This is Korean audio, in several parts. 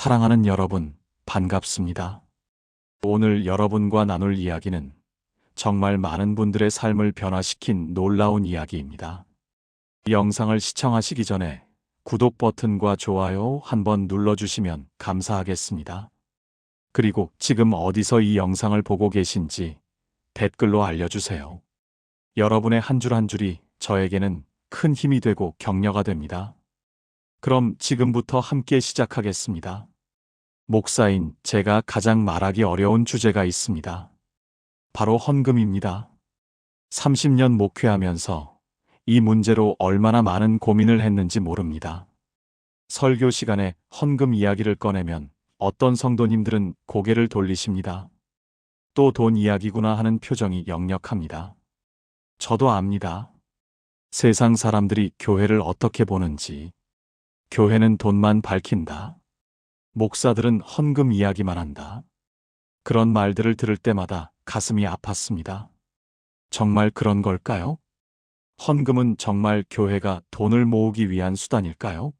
사랑하는 여러분, 반갑습니다. 오늘 여러분과 나눌 이야기는 정말 많은 분들의 삶을 변화시킨 놀라운 이야기입니다. 영상을 시청하시기 전에 구독 버튼과 좋아요 한번 눌러주시면 감사하겠습니다. 그리고 지금 어디서 이 영상을 보고 계신지 댓글로 알려주세요. 여러분의 한 줄 한 줄이 저에게는 큰 힘이 되고 격려가 됩니다. 그럼 지금부터 함께 시작하겠습니다. 목사인 제가 가장 말하기 어려운 주제가 있습니다. 바로 헌금입니다. 30년 목회하면서 이 문제로 얼마나 많은 고민을 했는지 모릅니다. 설교 시간에 헌금 이야기를 꺼내면 어떤 성도님들은 고개를 돌리십니다. 또 돈 이야기구나 하는 표정이 역력합니다. 저도 압니다. 세상 사람들이 교회를 어떻게 보는지. 교회는 돈만 밝힌다. 목사들은 헌금 이야기만 한다. 그런 말들을 들을 때마다 가슴이 아팠습니다. 정말 그런 걸까요? 헌금은 정말 교회가 돈을 모으기 위한 수단일까요?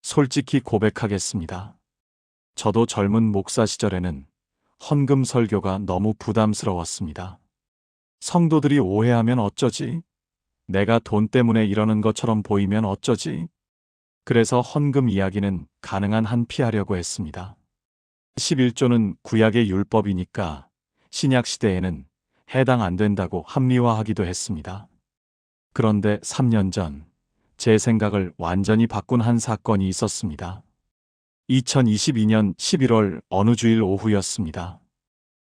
솔직히 고백하겠습니다. 저도 젊은 목사 시절에는 헌금 설교가 너무 부담스러웠습니다. 성도들이 오해하면 어쩌지? 내가 돈 때문에 이러는 것처럼 보이면 어쩌지? 그래서 헌금 이야기는 가능한 한 피하려고 했습니다. 11조는 구약의 율법이니까 신약 시대에는 해당 안 된다고 합리화하기도 했습니다. 그런데 3년 전 제 생각을 완전히 바꾼 한 사건이 있었습니다. 2022년 11월 어느 주일 오후였습니다.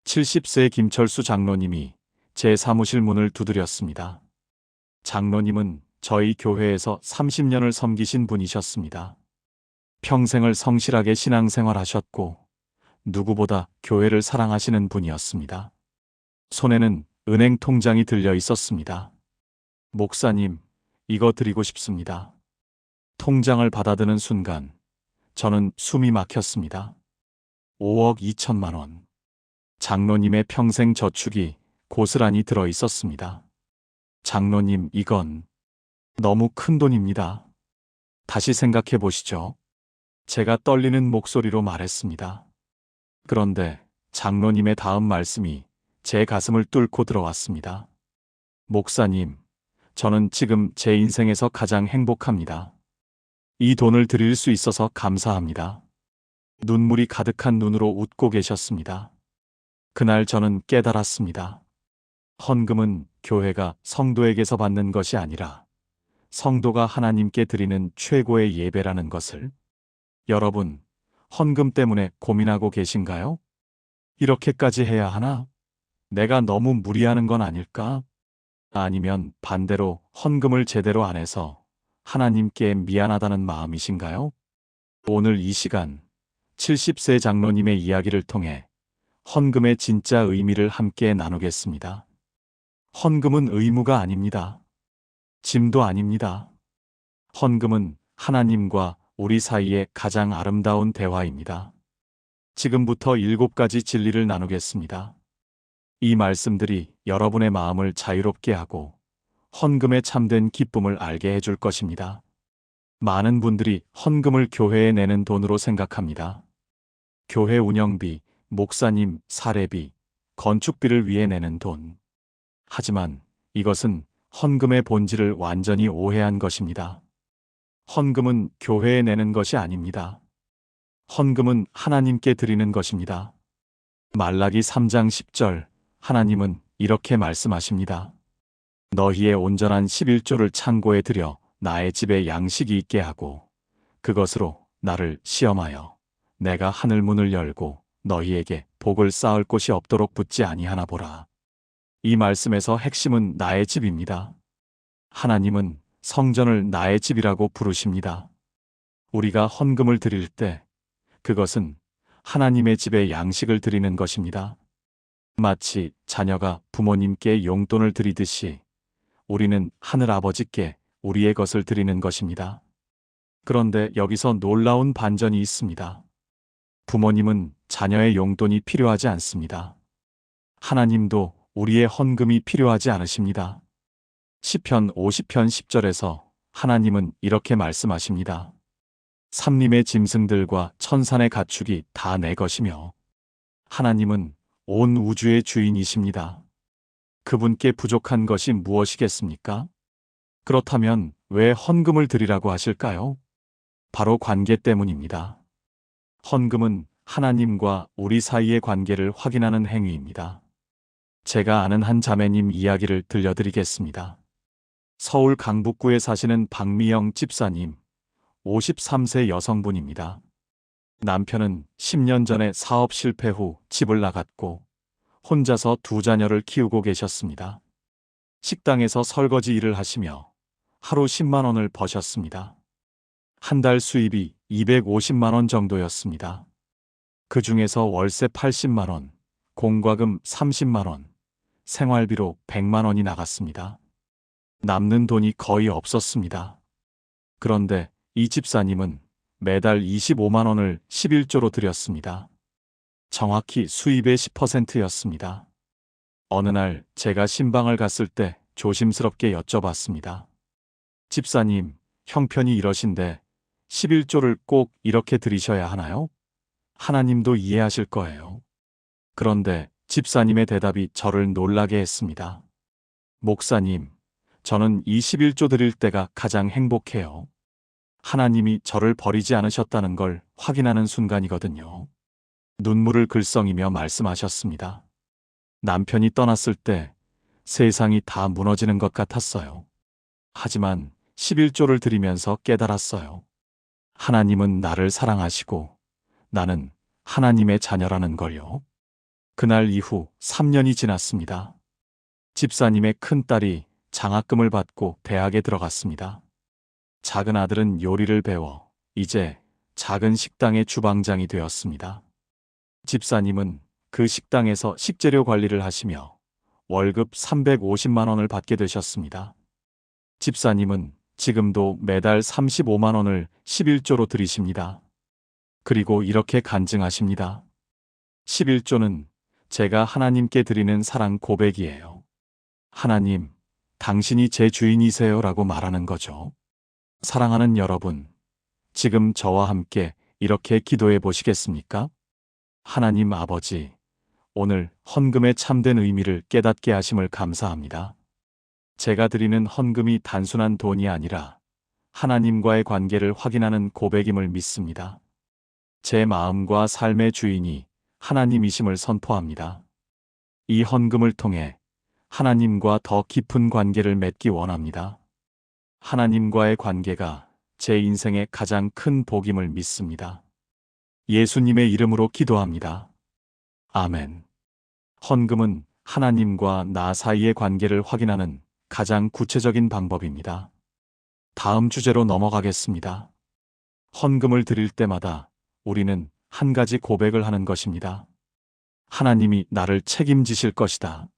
70세 김철수 장로님이 제 사무실 문을 두드렸습니다. 장로님은 저희 교회에서 30년을 섬기신 분이셨습니다. 평생을 성실하게 신앙생활하셨고 누구보다 교회를 사랑하시는 분이었습니다. 손에는 은행 통장이 들려 있었습니다. 목사님, 이거 드리고 싶습니다. 통장을 받아드는 순간 저는 숨이 막혔습니다. 5억 2천만 원. 장로님의 평생 저축이 고스란히 들어 있었습니다. 장로님, 이건 너무 큰 돈입니다. 다시 생각해 보시죠. 제가 떨리는 목소리로 말했습니다. 그런데 장로님의 다음 말씀이 제 가슴을 뚫고 들어왔습니다. 목사님, 저는 지금 제 인생에서 가장 행복합니다. 이 돈을 드릴 수 있어서 감사합니다. 눈물이 가득한 눈으로 웃고 계셨습니다. 그날 저는 깨달았습니다. 헌금은 교회가 성도에게서 받는 것이 아니라 성도가 하나님께 드리는 최고의 예배라는 것을. 여러분, 헌금 때문에 고민하고 계신가요? 이렇게까지 해야 하나? 내가 너무 무리하는 건 아닐까? 아니면 반대로 헌금을 제대로 안 해서 하나님께 미안하다는 마음이신가요? 오늘 이 시간 70세 장로님의 이야기를 통해 헌금의 진짜 의미를 함께 나누겠습니다. 헌금은 의무가 아닙니다. 짐도 아닙니다. 헌금은 하나님과 우리 사이의 가장 아름다운 대화입니다. 지금부터 7가지 진리를 나누겠습니다. 이 말씀들이 여러분의 마음을 자유롭게 하고 헌금의 참된 기쁨을 알게 해줄 것입니다. 많은 분들이 헌금을 교회에 내는 돈으로 생각합니다. 교회 운영비, 목사님, 사례비, 건축비를 위해 내는 돈. 하지만 이것은 헌금의 본질을 완전히 오해한 것입니다. 헌금은 교회에 내는 것이 아닙니다. 헌금은 하나님께 드리는 것입니다. 말라기 3장 10절, 하나님은 이렇게 말씀하십니다. 너희의 온전한 11조를 창고에 들여 나의 집에 양식이 있게 하고 그것으로 나를 시험하여 내가 하늘 문을 열고 너희에게 복을 쌓을 곳이 없도록 붙지 아니하나 보라. 이 말씀에서 핵심은 나의 집입니다. 하나님은 성전을 나의 집이라고 부르십니다. 우리가 헌금을 드릴 때 그것은 하나님의 집에 양식을 드리는 것입니다. 마치 자녀가 부모님께 용돈을 드리듯이 우리는 하늘아버지께 우리의 것을 드리는 것입니다. 그런데 여기서 놀라운 반전이 있습니다. 부모님은 자녀의 용돈이 필요하지 않습니다. 하나님도 우리의 헌금이 필요하지 않으십니다. 시편 50편 10절에서 하나님은 이렇게 말씀하십니다. 삼림의 짐승들과 천산의 가축이 다 내 것이며 하나님은 온 우주의 주인이십니다. 그분께 부족한 것이 무엇이겠습니까? 그렇다면 왜 헌금을 드리라고 하실까요? 바로 관계 때문입니다. 헌금은 하나님과 우리 사이의 관계를 확인하는 행위입니다. 제가 아는 한 자매님 이야기를 들려드리겠습니다. 서울 강북구에 사시는 박미영 집사님, 53세 여성분입니다. 남편은 10년 전에 사업 실패 후 집을 나갔고 혼자서 두 자녀를 키우고 계셨습니다. 식당에서 설거지 일을 하시며 하루 10만 원을 버셨습니다. 한 달 수입이 250만 원 정도였습니다. 그 중에서 월세 80만 원, 공과금 30만 원, 생활비로 100만 원이 나갔습니다. 남는 돈이 거의 없었습니다. 그런데 이 집사님은 매달 25만 원을 11조로 드렸습니다. 정확히 수입의 10%였습니다. 어느 날 제가 신방을 갔을 때 조심스럽게 여쭤봤습니다. 집사님, 형편이 이러신데 11조를 꼭 이렇게 드리셔야 하나요? 하나님도 이해하실 거예요. 그런데 집사님의 대답이 저를 놀라게 했습니다. 목사님, 저는 이 11조 드릴 때가 가장 행복해요. 하나님이 저를 버리지 않으셨다는 걸 확인하는 순간이거든요. 눈물을 글썽이며 말씀하셨습니다. 남편이 떠났을 때 세상이 다 무너지는 것 같았어요. 하지만 11조를 드리면서 깨달았어요. 하나님은 나를 사랑하시고 나는 하나님의 자녀라는 걸요. 그날 이후 3년이 지났습니다. 집사님의 큰딸이 장학금을 받고 대학에 들어갔습니다. 작은 아들은 요리를 배워 이제 작은 식당의 주방장이 되었습니다. 집사님은 그 식당에서 식재료 관리를 하시며 월급 350만 원을 받게 되셨습니다. 집사님은 지금도 매달 35만 원을 11조로 드리십니다. 그리고 이렇게 간증하십니다. 11조는 제가 하나님께 드리는 사랑 고백이에요. 하나님, 당신이 제 주인이세요라고 말하는 거죠. 사랑하는 여러분, 지금 저와 함께 이렇게 기도해 보시겠습니까? 하나님 아버지, 오늘 헌금의 참된 의미를 깨닫게 하심을 감사합니다. 제가 드리는 헌금이 단순한 돈이 아니라 하나님과의 관계를 확인하는 고백임을 믿습니다. 제 마음과 삶의 주인이 하나님이심을 선포합니다. 이 헌금을 통해 하나님과 더 깊은 관계를 맺기 원합니다. 하나님과의 관계가 제 인생의 가장 큰 복임을 믿습니다. 예수님의 이름으로 기도합니다. 아멘. 헌금은 하나님과 나 사이의 관계를 확인하는 가장 구체적인 방법입니다. 다음 주제로 넘어가겠습니다. 헌금을 드릴 때마다 우리는 한 가지 고백을 하는 것입니다. 하나님이 나를 책임지실 것이다.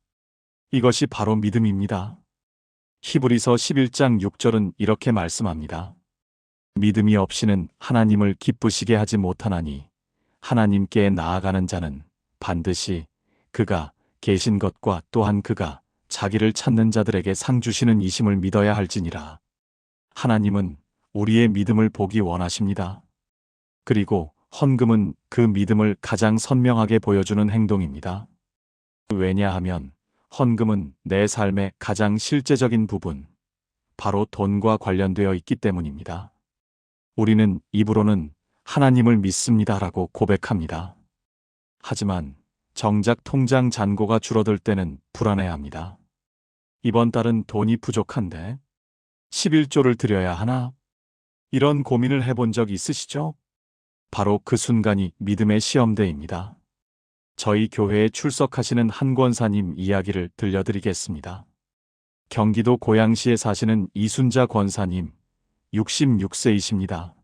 이것이 바로 믿음입니다. 히브리서 11장 6절은 이렇게 말씀합니다. 믿음이 없이는 하나님을 기쁘시게 하지 못하나니 하나님께 나아가는 자는 반드시 그가 계신 것과 또한 그가 자기를 찾는 자들에게 상 주시는 이심을 믿어야 할지니라. 하나님은 우리의 믿음을 보기 원하십니다. 그리고 헌금은 그 믿음을 가장 선명하게 보여주는 행동입니다. 왜냐하면 헌금은 내 삶의 가장 실제적인 부분, 바로 돈과 관련되어 있기 때문입니다. 우리는 입으로는 하나님을 믿습니다라고 고백합니다. 하지만 정작 통장 잔고가 줄어들 때는 불안해합니다. 이번 달은 돈이 부족한데 11조를 드려야 하나? 이런 고민을 해본 적 있으시죠? 바로 그 순간이 믿음의 시험대입니다. 저희 교회에 출석하시는 한 권사님 이야기를 들려드리겠습니다. 경기도 고양시에 사시는 이순자 권사님, 66세이십니다.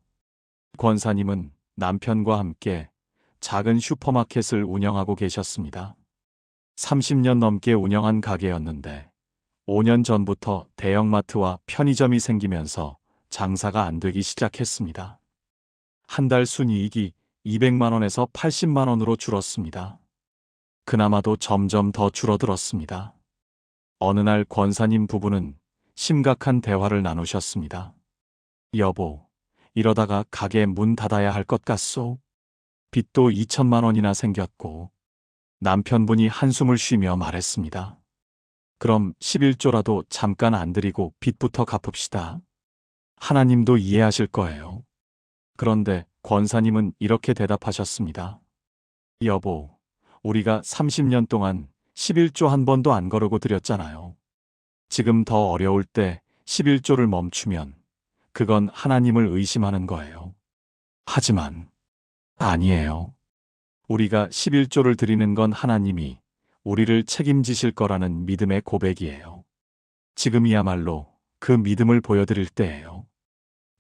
권사님은 남편과 함께 작은 슈퍼마켓을 운영하고 계셨습니다. 30년 넘게 운영한 가게였는데 5년 전부터 대형마트와 편의점이 생기면서 장사가 안 되기 시작했습니다. 한 달 순이익이 200만 원에서 80만 원으로 줄었습니다. 그나마도 점점 더 줄어들었습니다. 어느 날 권사님 부부는 심각한 대화를 나누셨습니다. 여보, 이러다가 가게 문 닫아야 할 것 같소. 빚도 2천만 원이나 생겼고. 남편분이 한숨을 쉬며 말했습니다. 그럼 11조라도 잠깐 안 드리고 빚부터 갚읍시다. 하나님도 이해하실 거예요. 그런데 권사님은 이렇게 대답하셨습니다. 여보, 우리가 30년 동안 11조 한 번도 안 거르고 드렸잖아요. 지금 더 어려울 때 11조를 멈추면 그건 하나님을 의심하는 거예요. 하지만 아니에요. 우리가 11조를 드리는 건 하나님이 우리를 책임지실 거라는 믿음의 고백이에요. 지금이야말로 그 믿음을 보여드릴 때예요.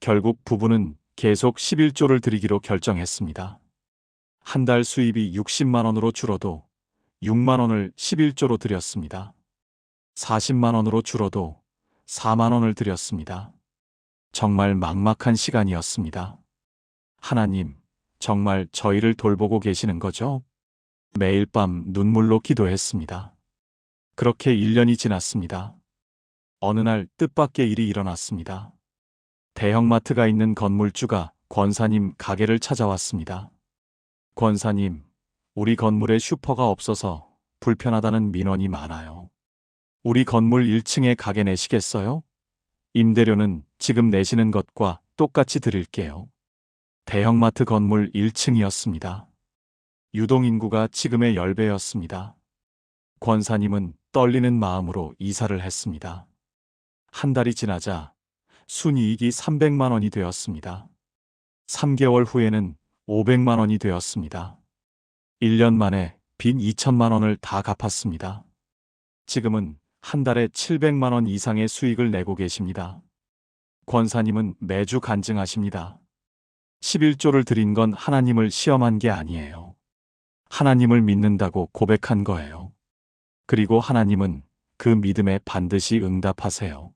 결국 부부는 계속 11조를 드리기로 결정했습니다. 한 달 수입이 60만 원으로 줄어도 6만 원을 11조로 드렸습니다. 40만 원으로 줄어도 4만 원을 드렸습니다. 정말 막막한 시간이었습니다. 하나님, 정말 저희를 돌보고 계시는 거죠? 매일 밤 눈물로 기도했습니다. 그렇게 1년이 지났습니다. 어느 날 뜻밖의 일이 일어났습니다. 대형마트가 있는 건물주가 권사님 가게를 찾아왔습니다. 권사님, 우리 건물에 슈퍼가 없어서 불편하다는 민원이 많아요. 우리 건물 1층에 가게 내시겠어요? 임대료는 지금 내시는 것과 똑같이 드릴게요. 대형마트 건물 1층이었습니다. 유동인구가 지금의 10배였습니다. 권사님은 떨리는 마음으로 이사를 했습니다. 한 달이 지나자 순이익이 300만 원이 되었습니다. 3개월 후에는 500만 원이 되었습니다. 1년 만에 빚 2천만 원을 다 갚았습니다. 지금은 한 달에 700만 원 이상의 수익을 내고 계십니다. 권사님은 매주 간증하십니다. 11조를 드린 건 하나님을 시험한 게 아니에요. 하나님을 믿는다고 고백한 거예요. 그리고 하나님은 그 믿음에 반드시 응답하세요.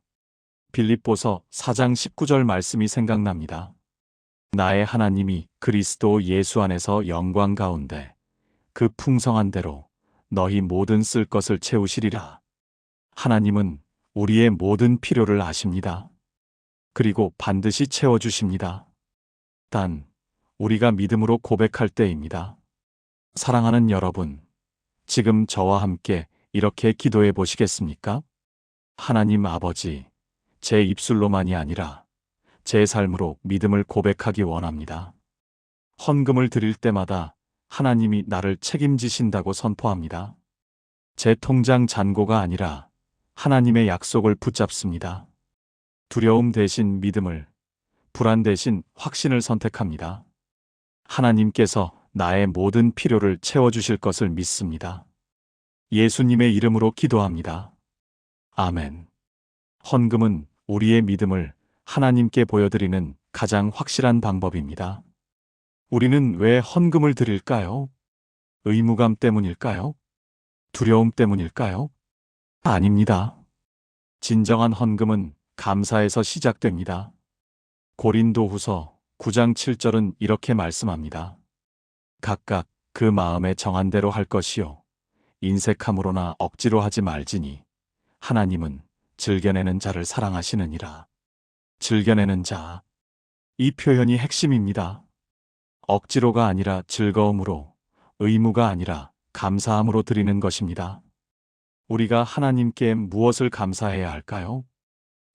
빌립보서 4장 19절 말씀이 생각납니다. 나의 하나님이 그리스도 예수 안에서 영광 가운데 그 풍성한 대로 너희 모든 쓸 것을 채우시리라. 하나님은 우리의 모든 필요를 아십니다. 그리고 반드시 채워주십니다. 단, 우리가 믿음으로 고백할 때입니다. 사랑하는 여러분, 지금 저와 함께 이렇게 기도해 보시겠습니까? 하나님 아버지, 제 입술로만이 아니라 제 삶으로 믿음을 고백하기 원합니다. 헌금을 드릴 때마다 하나님이 나를 책임지신다고 선포합니다. 제 통장 잔고가 아니라 하나님의 약속을 붙잡습니다. 두려움 대신 믿음을, 불안 대신 확신을 선택합니다. 하나님께서 나의 모든 필요를 채워주실 것을 믿습니다. 예수님의 이름으로 기도합니다. 아멘. 헌금은 우리의 믿음을 하나님께 보여드리는 가장 확실한 방법입니다. 우리는 왜 헌금을 드릴까요? 의무감 때문일까요? 두려움 때문일까요? 아닙니다. 진정한 헌금은 감사에서 시작됩니다. 고린도후서 9장 7절은 이렇게 말씀합니다. 각각 그 마음에 정한 대로 할 것이요 인색함으로나 억지로 하지 말지니 하나님은 즐겨내는 자를 사랑하시느니라. 즐겨내는 자. 이 표현이 핵심입니다. 억지로가 아니라 즐거움으로, 의무가 아니라 감사함으로 드리는 것입니다. 우리가 하나님께 무엇을 감사해야 할까요?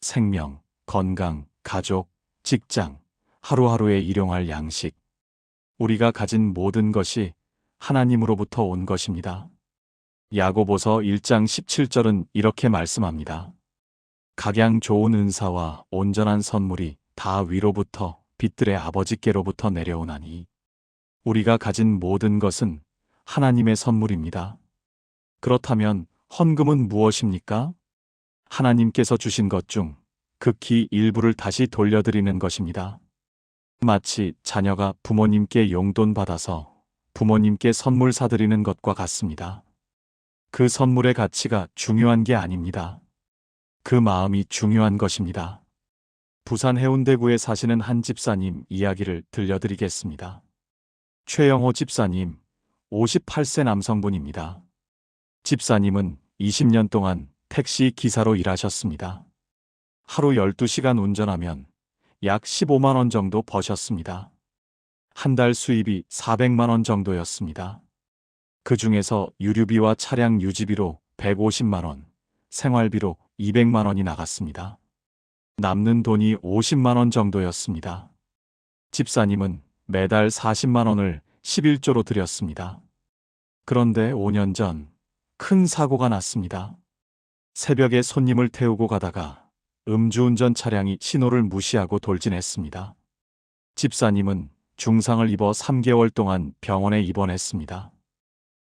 생명, 건강, 가족, 직장, 하루하루에 일용할 양식. 우리가 가진 모든 것이 하나님으로부터 온 것입니다. 야고보서 1장 17절은 이렇게 말씀합니다. 각양 좋은 은사와 온전한 선물이 다 위로부터 빛들의 아버지께로부터 내려오나니 우리가 가진 모든 것은 하나님의 선물입니다. 그렇다면 헌금은 무엇입니까? 하나님께서 주신 것 중 극히 일부를 다시 돌려드리는 것입니다. 마치 자녀가 부모님께 용돈 받아서 부모님께 선물 사드리는 것과 같습니다. 그 선물의 가치가 중요한 게 아닙니다. 그 마음이 중요한 것입니다. 부산 해운대구에 사시는 한 집사님 이야기를 들려드리겠습니다. 최영호 집사님, 58세 남성분입니다. 집사님은 20년 동안 택시 기사로 일하셨습니다. 하루 12시간 운전하면 약 15만 원 정도 버셨습니다. 한 달 수입이 400만 원 정도였습니다. 그 중에서 유류비와 차량 유지비로 150만 원, 생활비로 200만 원이 나갔습니다. 남는 돈이 50만 원 정도였습니다. 집사님은 매달 40만 원을 11조로 드렸습니다. 그런데 5년 전 큰 사고가 났습니다. 새벽에 손님을 태우고 가다가 음주운전 차량이 신호를 무시하고 돌진했습니다. 집사님은 중상을 입어 3개월 동안 병원에 입원했습니다.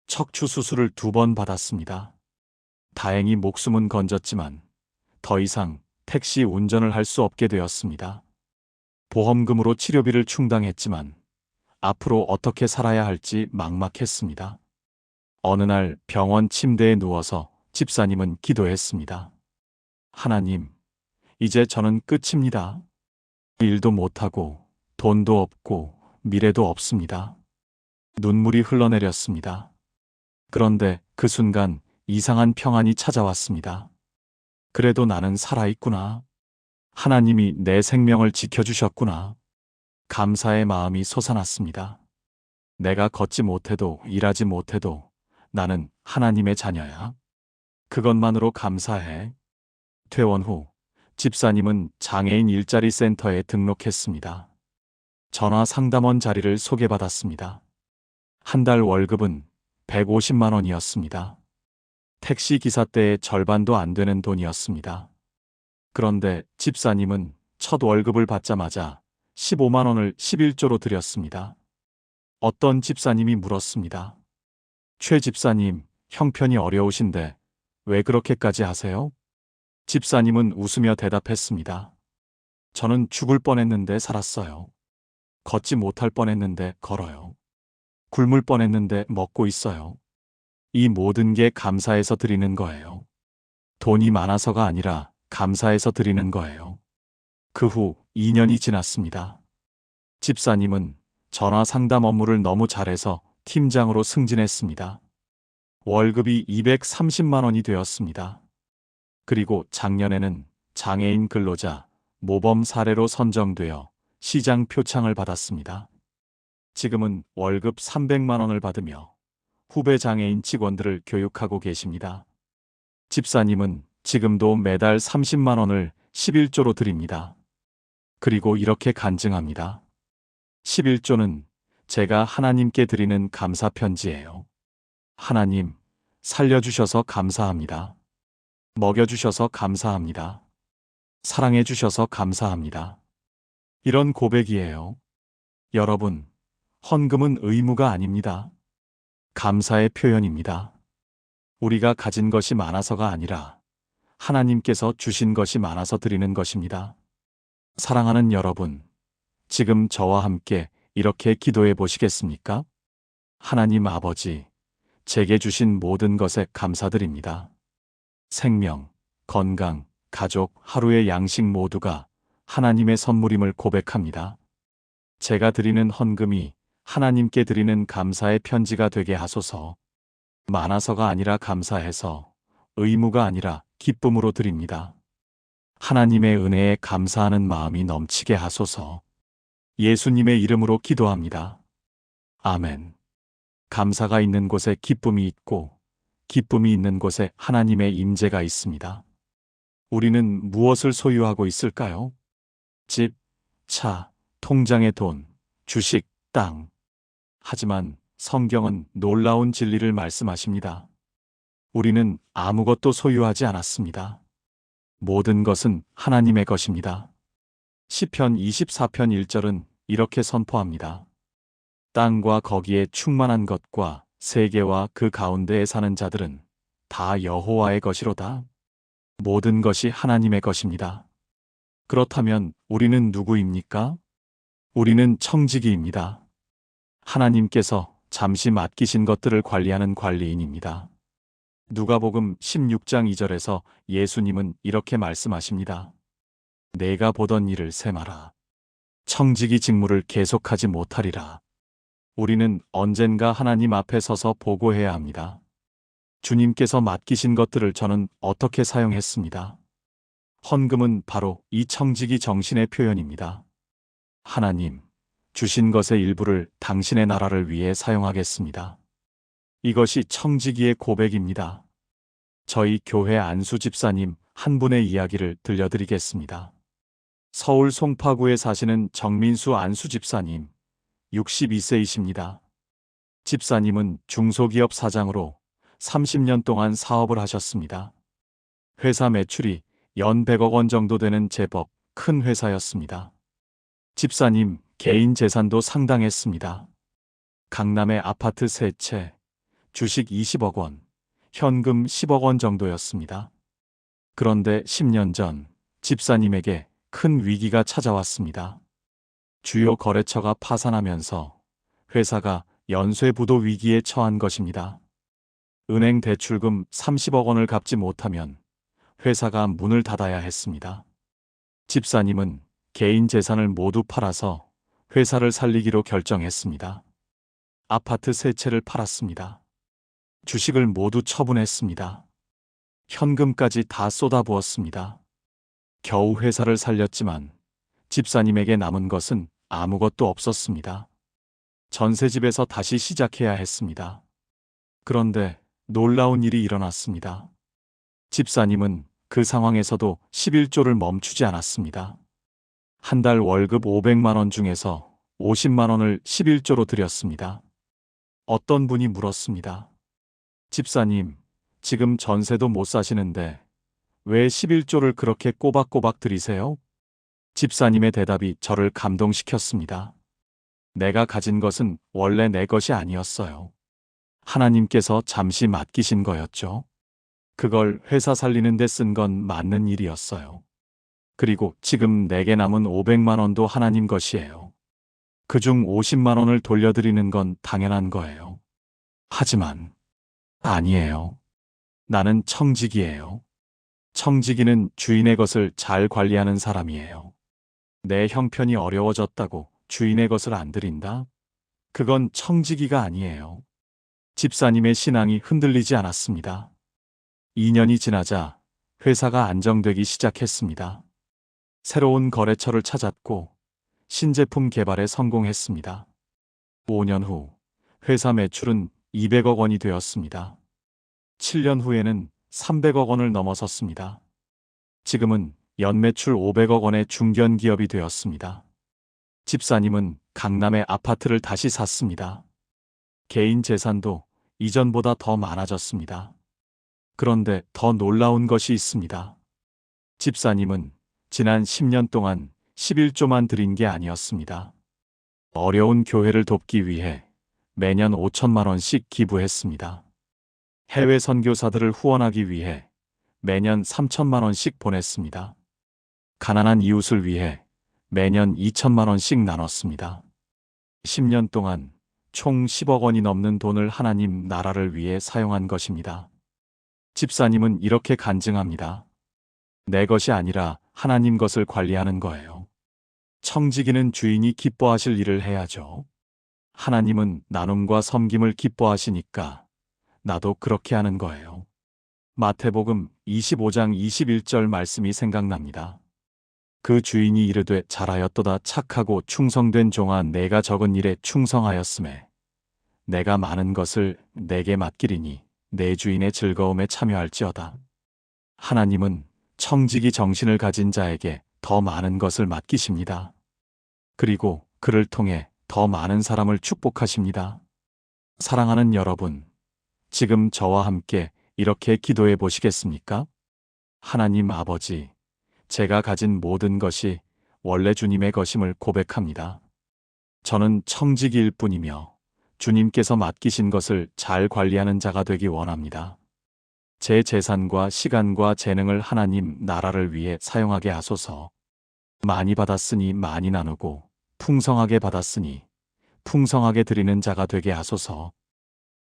척추 수술을 2번 받았습니다. 다행히 목숨은 건졌지만 더 이상 택시 운전을 할 수 없게 되었습니다. 보험금으로 치료비를 충당했지만 앞으로 어떻게 살아야 할지 막막했습니다. 어느 날 병원 침대에 누워서 집사님은 기도했습니다. 하나님, 이제 저는 끝입니다. 일도 못하고 돈도 없고 미래도 없습니다. 눈물이 흘러내렸습니다. 그런데 그 순간 이상한 평안이 찾아왔습니다. 그래도 나는 살아있구나. 하나님이 내 생명을 지켜주셨구나. 감사의 마음이 솟아났습니다. 내가 걷지 못해도 일하지 못해도 나는 하나님의 자녀야. 그것만으로 감사해. 퇴원 후 집사님은 장애인 일자리 센터에 등록했습니다. 전화 상담원 자리를 소개받았습니다. 한 달 월급은 150만 원이었습니다. 택시 기사 때의 절반도 안 되는 돈이었습니다. 그런데 집사님은 첫 월급을 받자마자 15만 원을 11조로 드렸습니다. 어떤 집사님이 물었습니다. 최 집사님, 형편이 어려우신데 왜 그렇게까지 하세요? 집사님은 웃으며 대답했습니다. 저는 죽을 뻔했는데 살았어요. 걷지 못할 뻔했는데 걸어요. 굶을 뻔했는데 먹고 있어요. 이 모든 게 감사해서 드리는 거예요. 돈이 많아서가 아니라 감사해서 드리는 거예요. 그 후 2년이 지났습니다. 집사님은 전화 상담 업무를 너무 잘해서 팀장으로 승진했습니다. 월급이 230만 원이 되었습니다. 그리고 작년에는 장애인 근로자 모범 사례로 선정되어 시장 표창을 받았습니다. 지금은 월급 300만 원을 받으며 후배 장애인 직원들을 교육하고 계십니다. 집사님은 지금도 매달 30만 원을 11조로 드립니다. 그리고 이렇게 간증합니다. 11조는 제가 하나님께 드리는 감사 편지예요. 하나님, 살려주셔서 감사합니다. 먹여주셔서 감사합니다. 사랑해주셔서 감사합니다. 이런 고백이에요. 여러분, 헌금은 의무가 아닙니다. 감사의 표현입니다. 우리가 가진 것이 많아서가 아니라 하나님께서 주신 것이 많아서 드리는 것입니다. 사랑하는 여러분, 지금 저와 함께 이렇게 기도해 보시겠습니까? 하나님 아버지, 제게 주신 모든 것에 감사드립니다. 생명, 건강, 가족, 하루의 양식 모두가 하나님의 선물임을 고백합니다. 제가 드리는 헌금이 하나님께 드리는 감사의 편지가 되게 하소서. 많아서가 아니라 감사해서, 의무가 아니라 기쁨으로 드립니다. 하나님의 은혜에 감사하는 마음이 넘치게 하소서. 예수님의 이름으로 기도합니다. 아멘. 감사가 있는 곳에 기쁨이 있고, 기쁨이 있는 곳에 하나님의 임재가 있습니다. 우리는 무엇을 소유하고 있을까요? 집, 차, 통장의 돈, 주식, 땅. 하지만 성경은 놀라운 진리를 말씀하십니다. 우리는 아무것도 소유하지 않았습니다. 모든 것은 하나님의 것입니다. 시편 24편 1절은 이렇게 선포합니다. 땅과 거기에 충만한 것과 세계와 그 가운데에 사는 자들은 다 여호와의 것이로다. 모든 것이 하나님의 것입니다. 그렇다면 우리는 누구입니까? 우리는 청지기입니다. 하나님께서 잠시 맡기신 것들을 관리하는 관리인입니다. 누가복음 16장 2절에서 예수님은 이렇게 말씀하십니다. 내가 보던 일을 셈하라. 청지기 직무를 계속하지 못하리라. 우리는 언젠가 하나님 앞에 서서 보고해야 합니다. 주님께서 맡기신 것들을 저는 어떻게 사용했습니다. 헌금은 바로 이 청지기 정신의 표현입니다. 하나님, 주신 것의 일부를 당신의 나라를 위해 사용하겠습니다. 이것이 청지기의 고백입니다. 저희 교회 안수 집사님 한 분의 이야기를 들려드리겠습니다. 서울 송파구에 사시는 정민수 안수 집사님, 62세이십니다. 집사님은 중소기업 사장으로 30년 동안 사업을 하셨습니다. 회사 매출이 연 100억 원 정도 되는 제법 큰 회사였습니다. 집사님 개인 재산도 상당했습니다. 강남의 아파트 3채, 주식 20억 원, 현금 10억 원 정도였습니다. 그런데 10년 전 집사님에게 큰 위기가 찾아왔습니다. 주요 거래처가 파산하면서 회사가 연쇄부도 위기에 처한 것입니다. 은행 대출금 30억 원을 갚지 못하면 회사가 문을 닫아야 했습니다. 집사님은 개인 재산을 모두 팔아서 회사를 살리기로 결정했습니다. 아파트 3채를 팔았습니다. 주식을 모두 처분했습니다. 현금까지 다 쏟아부었습니다. 겨우 회사를 살렸지만 집사님에게 남은 것은 아무것도 없었습니다. 전셋집에서 다시 시작해야 했습니다. 그런데 놀라운 일이 일어났습니다. 집사님은 그 상황에서도 11조를 멈추지 않았습니다. 한 달 월급 500만 원 중에서 50만 원을 11조로 드렸습니다. 어떤 분이 물었습니다. 집사님, 지금 전세도 못 사시는데 왜 11조를 그렇게 꼬박꼬박 드리세요? 집사님의 대답이 저를 감동시켰습니다. 내가 가진 것은 원래 내 것이 아니었어요. 하나님께서 잠시 맡기신 거였죠. 그걸 회사 살리는 데 쓴 건 맞는 일이었어요. 그리고 지금 내게 남은 500만 원도 하나님 것이에요. 그중 50만 원을 돌려드리는 건 당연한 거예요. 하지만 아니에요. 나는 청지기예요. 청지기는 주인의 것을 잘 관리하는 사람이에요. 내 형편이 어려워졌다고 주인의 것을 안 드린다? 그건 청지기가 아니에요. 집사님의 신앙이 흔들리지 않았습니다. 2년이 지나자 회사가 안정되기 시작했습니다. 새로운 거래처를 찾았고 신제품 개발에 성공했습니다. 5년 후 회사 매출은 200억 원이 되었습니다. 7년 후에는 300억 원을 넘어섰습니다. 지금은 연매출 500억 원의 중견기업이 되었습니다. 집사님은 강남의 아파트를 다시 샀습니다. 개인 재산도 이전보다 더 많아졌습니다. 그런데 더 놀라운 것이 있습니다. 집사님은 지난 10년 동안 11조만 드린 게 아니었습니다. 어려운 교회를 돕기 위해 매년 5천만 원씩 기부했습니다. 해외 선교사들을 후원하기 위해 매년 3천만 원씩 보냈습니다. 가난한 이웃을 위해 매년 2천만 원씩 나눴습니다. 10년 동안 총 10억 원이 넘는 돈을 하나님 나라를 위해 사용한 것입니다. 집사님은 이렇게 간증합니다. 내 것이 아니라 하나님 것을 관리하는 거예요. 청지기는 주인이 기뻐하실 일을 해야죠. 하나님은 나눔과 섬김을 기뻐하시니까 나도 그렇게 하는 거예요. 마태복음 25장 21절 말씀이 생각납니다. 그 주인이 이르되 잘하였도다 착하고 충성된 종아 내가 적은 일에 충성하였음에 내가 많은 것을 내게 맡기리니 내 주인의 즐거움에 참여할지어다. 하나님은 청지기 정신을 가진 자에게 더 많은 것을 맡기십니다. 그리고 그를 통해 더 많은 사람을 축복하십니다. 사랑하는 여러분, 지금 저와 함께 이렇게 기도해 보시겠습니까? 하나님 아버지, 제가 가진 모든 것이 원래 주님의 것임을 고백합니다. 저는 청지기일 뿐이며 주님께서 맡기신 것을 잘 관리하는 자가 되기 원합니다. 제 재산과 시간과 재능을 하나님 나라를 위해 사용하게 하소서. 많이 받았으니 많이 나누고 풍성하게 받았으니 풍성하게 드리는 자가 되게 하소서.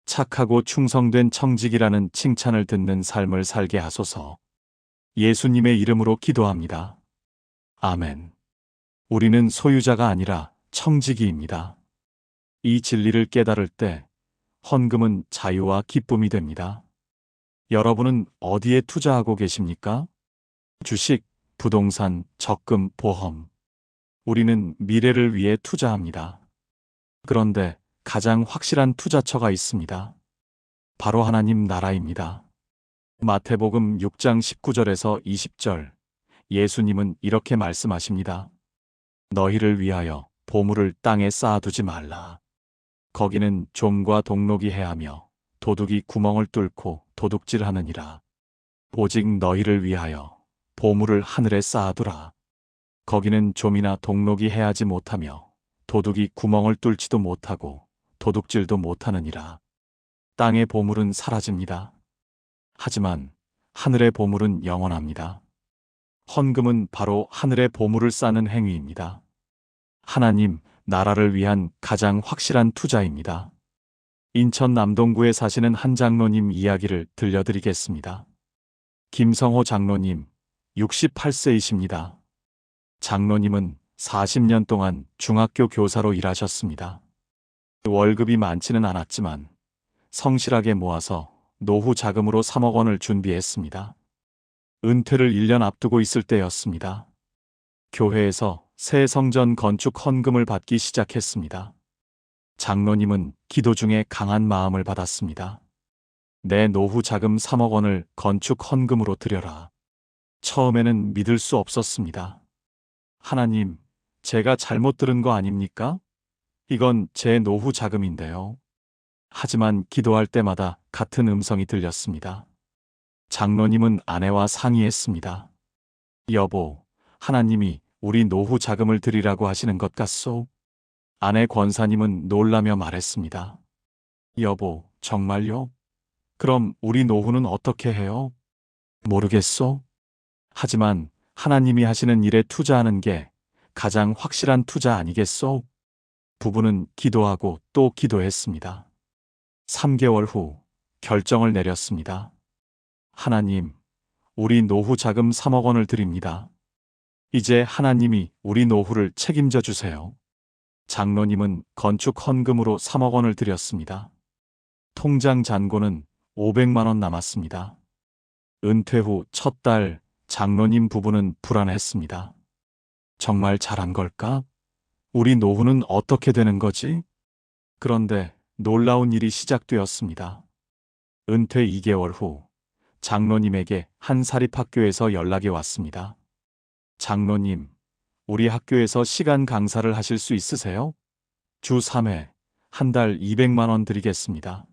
착하고 충성된 청지기라는 칭찬을 듣는 삶을 살게 하소서. 예수님의 이름으로 기도합니다. 아멘. 우리는 소유자가 아니라 청지기입니다. 이 진리를 깨달을 때 헌금은 자유와 기쁨이 됩니다. 여러분은 어디에 투자하고 계십니까? 주식, 부동산, 적금, 보험. 우리는 미래를 위해 투자합니다. 그런데 가장 확실한 투자처가 있습니다. 바로 하나님 나라입니다. 마태복음 6장 19절에서 20절, 예수님은 이렇게 말씀하십니다. 너희를 위하여 보물을 땅에 쌓아두지 말라. 거기는 좀과 동록이 해하며 도둑이 구멍을 뚫고 도둑질하느니라. 오직 너희를 위하여 보물을 하늘에 쌓아두라. 거기는 좀이나 동록이 해하지 못하며 도둑이 구멍을 뚫지도 못하고 도둑질도 못하느니라. 땅의 보물은 사라집니다. 하지만 하늘의 보물은 영원합니다. 헌금은 바로 하늘의 보물을 쌓는 행위입니다. 하나님 나라를 위한 가장 확실한 투자입니다. 인천 남동구에 사시는 한 장로님 이야기를 들려드리겠습니다. 김성호 장로님, 68세이십니다. 장로님은 40년 동안 중학교 교사로 일하셨습니다. 월급이 많지는 않았지만 성실하게 모아서 노후 자금으로 3억 원을 준비했습니다. 은퇴를 1년 앞두고 있을 때였습니다. 교회에서 새 성전 건축 헌금을 받기 시작했습니다. 장로님은 기도 중에 강한 마음을 받았습니다. 내 노후 자금 3억 원을 건축 헌금으로 드려라. 처음에는 믿을 수 없었습니다. 하나님, 제가 잘못 들은 거 아닙니까? 이건 제 노후 자금인데요. 하지만 기도할 때마다 같은 음성이 들렸습니다. 장로님은 아내와 상의했습니다. 여보, 하나님이 우리 노후 자금을 드리라고 하시는 것 같소? 아내 권사님은 놀라며 말했습니다. 여보, 정말요? 그럼 우리 노후는 어떻게 해요? 모르겠소? 하지만 하나님이 하시는 일에 투자하는 게 가장 확실한 투자 아니겠소? 부부는 기도하고 또 기도했습니다. 3개월 후 결정을 내렸습니다. 하나님, 우리 노후 자금 3억 원을 드립니다. 이제 하나님이 우리 노후를 책임져 주세요. 장로님은 건축 헌금으로 3억 원을 드렸습니다. 통장 잔고는 500만 원 남았습니다. 은퇴 후 첫 달 장로님 부부는 불안했습니다. 정말 잘한 걸까? 우리 노후는 어떻게 되는 거지? 그런데 놀라운 일이 시작되었습니다. 은퇴 2개월 후 장로님에게 한 사립학교에서 연락이 왔습니다. 장로님, 우리 학교에서 시간 강사를 하실 수 있으세요? 주 3회, 한 달 200만 원 드리겠습니다.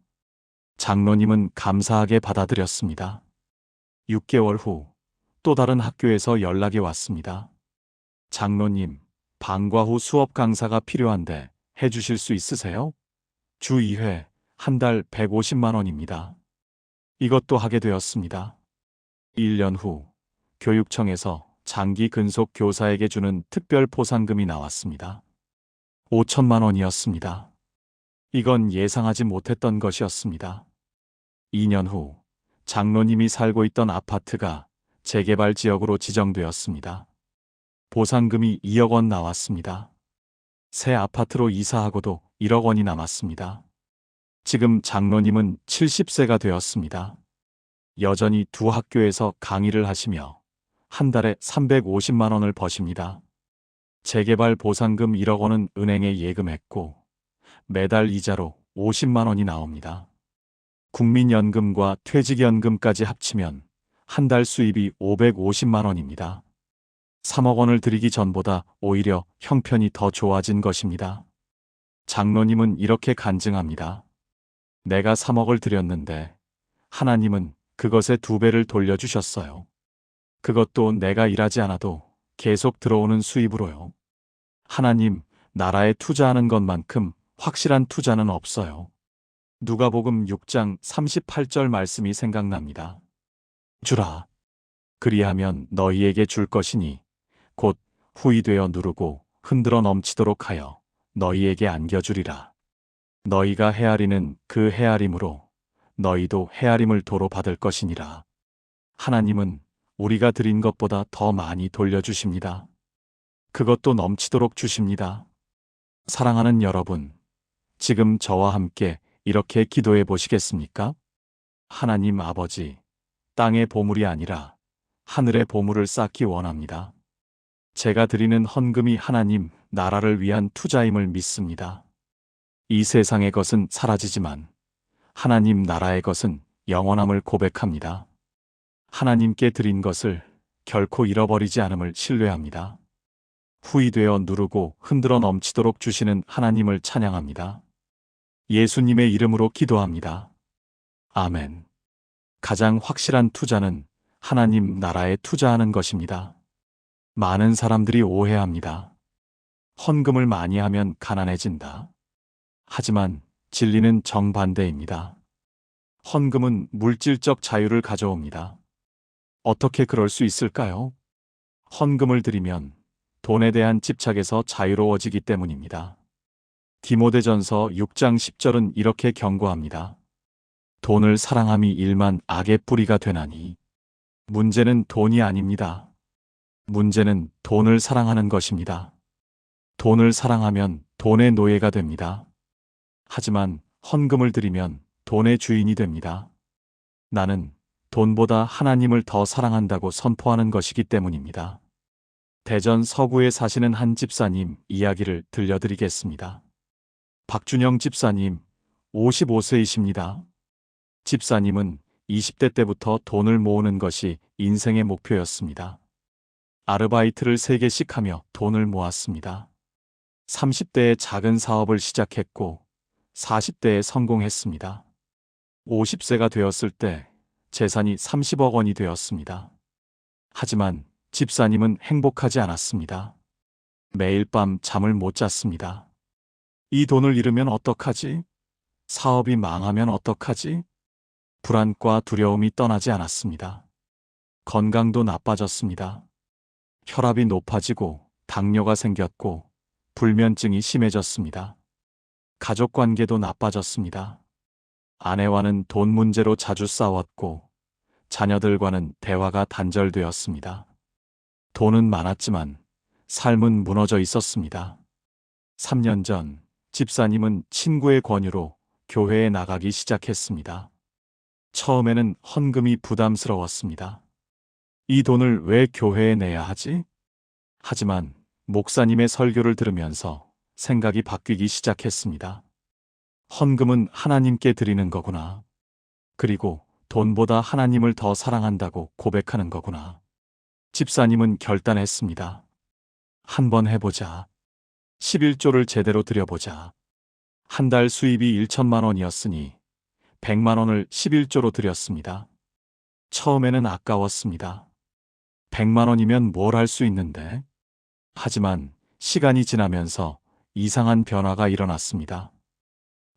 장로님은 감사하게 받아들였습니다. 6개월 후 또 다른 학교에서 연락이 왔습니다. 장로님, 방과 후 수업 강사가 필요한데 해주실 수 있으세요? 주 2회, 한 달 150만 원입니다. 이것도 하게 되었습니다. 1년 후 교육청에서 장기 근속 교사에게 주는 특별 포상금이 나왔습니다. 5천만 원이었습니다. 이건 예상하지 못했던 것이었습니다. 2년 후 장로님이 살고 있던 아파트가 재개발 지역으로 지정되었습니다. 보상금이 2억 원 나왔습니다. 새 아파트로 이사하고도 1억 원이 남았습니다. 지금 장로님은 70세가 되었습니다. 여전히 두 학교에서 강의를 하시며 한 달에 350만 원을 버십니다. 재개발 보상금 1억 원은 은행에 예금했고 매달 이자로 50만 원이 나옵니다. 국민연금과 퇴직연금까지 합치면 한 달 수입이 550만 원입니다. 3억 원을 드리기 전보다 오히려 형편이 더 좋아진 것입니다. 장로님은 이렇게 간증합니다. 내가 3억을 드렸는데 하나님은 그것의 2배를 돌려주셨어요. 그것도 내가 일하지 않아도 계속 들어오는 수입으로요. 하나님, 나라에 투자하는 것만큼 확실한 투자는 없어요. 누가복음 6장 38절 말씀이 생각납니다. 주라. 그리하면 너희에게 줄 것이니 곧 후이 되어 누르고 흔들어 넘치도록 하여 너희에게 안겨주리라. 너희가 헤아리는 그 헤아림으로 너희도 헤아림을 도로 받을 것이니라. 하나님은 우리가 드린 것보다 더 많이 돌려주십니다. 그것도 넘치도록 주십니다. 사랑하는 여러분, 지금 저와 함께 이렇게 기도해 보시겠습니까? 하나님 아버지, 땅의 보물이 아니라 하늘의 보물을 쌓기 원합니다. 제가 드리는 헌금이 하나님 나라를 위한 투자임을 믿습니다. 이 세상의 것은 사라지지만 하나님 나라의 것은 영원함을 고백합니다. 하나님께 드린 것을 결코 잃어버리지 않음을 신뢰합니다. 후이되어 누르고 흔들어 넘치도록 주시는 하나님을 찬양합니다. 예수님의 이름으로 기도합니다. 아멘. 가장 확실한 투자는 하나님 나라에 투자하는 것입니다. 많은 사람들이 오해합니다. 헌금을 많이 하면 가난해진다. 하지만 진리는 정반대입니다. 헌금은 물질적 자유를 가져옵니다. 어떻게 그럴 수 있을까요? 헌금을 드리면 돈에 대한 집착에서 자유로워지기 때문입니다. 디모데전서 6장 10절은 이렇게 경고합니다. 돈을 사랑함이 일만 악의 뿌리가 되나니. 문제는 돈이 아닙니다. 문제는 돈을 사랑하는 것입니다. 돈을 사랑하면 돈의 노예가 됩니다. 하지만 헌금을 드리면 돈의 주인이 됩니다. 나는 돈보다 하나님을 더 사랑한다고 선포하는 것이기 때문입니다. 대전 서구에 사시는 한 집사님 이야기를 들려드리겠습니다. 박준영 집사님, 55세이십니다. 집사님은 20대 때부터 돈을 모으는 것이 인생의 목표였습니다. 아르바이트를 3개씩 하며 돈을 모았습니다. 30대에 작은 사업을 시작했고 40대에 성공했습니다. 50세가 되었을 때 재산이 30억 원이 되었습니다. 하지만 집사님은 행복하지 않았습니다. 매일 밤 잠을 못 잤습니다. 이 돈을 잃으면 어떡하지? 사업이 망하면 어떡하지? 불안과 두려움이 떠나지 않았습니다. 건강도 나빠졌습니다. 혈압이 높아지고 당뇨가 생겼고 불면증이 심해졌습니다. 가족 관계도 나빠졌습니다. 아내와는 돈 문제로 자주 싸웠고 자녀들과는 대화가 단절되었습니다. 돈은 많았지만 삶은 무너져 있었습니다. 3년 전 집사님은 친구의 권유로 교회에 나가기 시작했습니다. 처음에는 헌금이 부담스러웠습니다. 이 돈을 왜 교회에 내야 하지? 하지만 목사님의 설교를 들으면서 생각이 바뀌기 시작했습니다. 헌금은 하나님께 드리는 거구나. 그리고 돈보다 하나님을 더 사랑한다고 고백하는 거구나. 집사님은 결단했습니다. 한번 해보자. 11조를 제대로 드려보자. 한 달 수입이 1천만 원이었으니 100만 원을 11조로 드렸습니다. 처음에는 아까웠습니다. 100만 원이면 뭘 할 수 있는데? 하지만 시간이 지나면서 이상한 변화가 일어났습니다.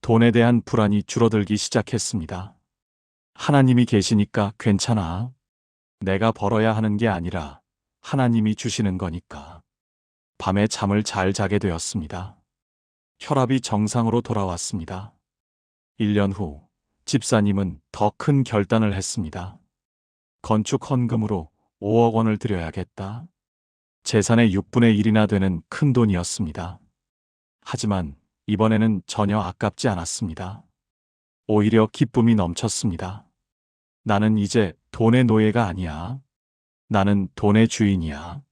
돈에 대한 불안이 줄어들기 시작했습니다. 하나님이 계시니까 괜찮아. 내가 벌어야 하는 게 아니라 하나님이 주시는 거니까. 밤에 잠을 잘 자게 되었습니다. 혈압이 정상으로 돌아왔습니다. 1년 후 집사님은 더 큰 결단을 했습니다. 건축 헌금으로 5억 원을 드려야겠다. 재산의 6분의 1이나 되는 큰 돈이었습니다. 하지만 이번에는 전혀 아깝지 않았습니다. 오히려 기쁨이 넘쳤습니다. 나는 이제 돈의 노예가 아니야. 나는 돈의 주인이야.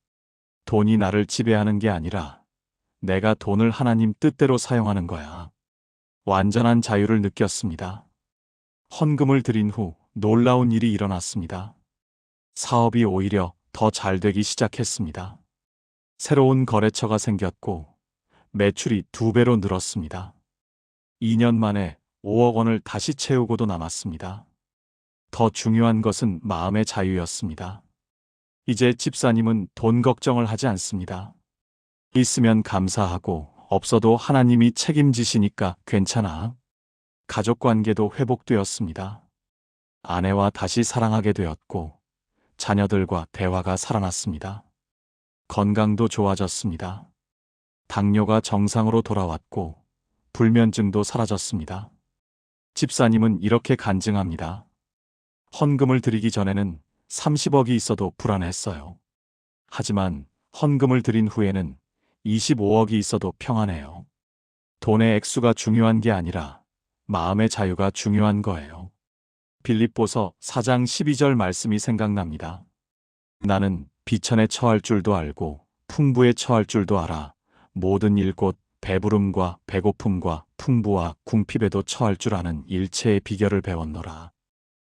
돈이 나를 지배하는 게 아니라 내가 돈을 하나님 뜻대로 사용하는 거야. 완전한 자유를 느꼈습니다. 헌금을 드린 후 놀라운 일이 일어났습니다. 사업이 오히려 더 잘 되기 시작했습니다. 새로운 거래처가 생겼고 매출이 2배로 늘었습니다. 2년 만에 5억 원을 다시 채우고도 남았습니다. 더 중요한 것은 마음의 자유였습니다. 이제 집사님은 돈 걱정을 하지 않습니다. 있으면 감사하고 없어도 하나님이 책임지시니까 괜찮아. 가족 관계도 회복되었습니다. 아내와 다시 사랑하게 되었고 자녀들과 대화가 살아났습니다. 건강도 좋아졌습니다. 당뇨가 정상으로 돌아왔고 불면증도 사라졌습니다. 집사님은 이렇게 간증합니다. 헌금을 드리기 전에는 30억이 있어도 불안했어요. 하지만 헌금을 드린 후에는 25억이 있어도 평안해요. 돈의 액수가 중요한 게 아니라 마음의 자유가 중요한 거예요. 빌립보서 4장 12절 말씀이 생각납니다. 나는 비천에 처할 줄도 알고 풍부에 처할 줄도 알아. 모든 일 곧 배부름과 배고픔과 풍부와 궁핍에도 처할 줄 아는 일체의 비결을 배웠노라.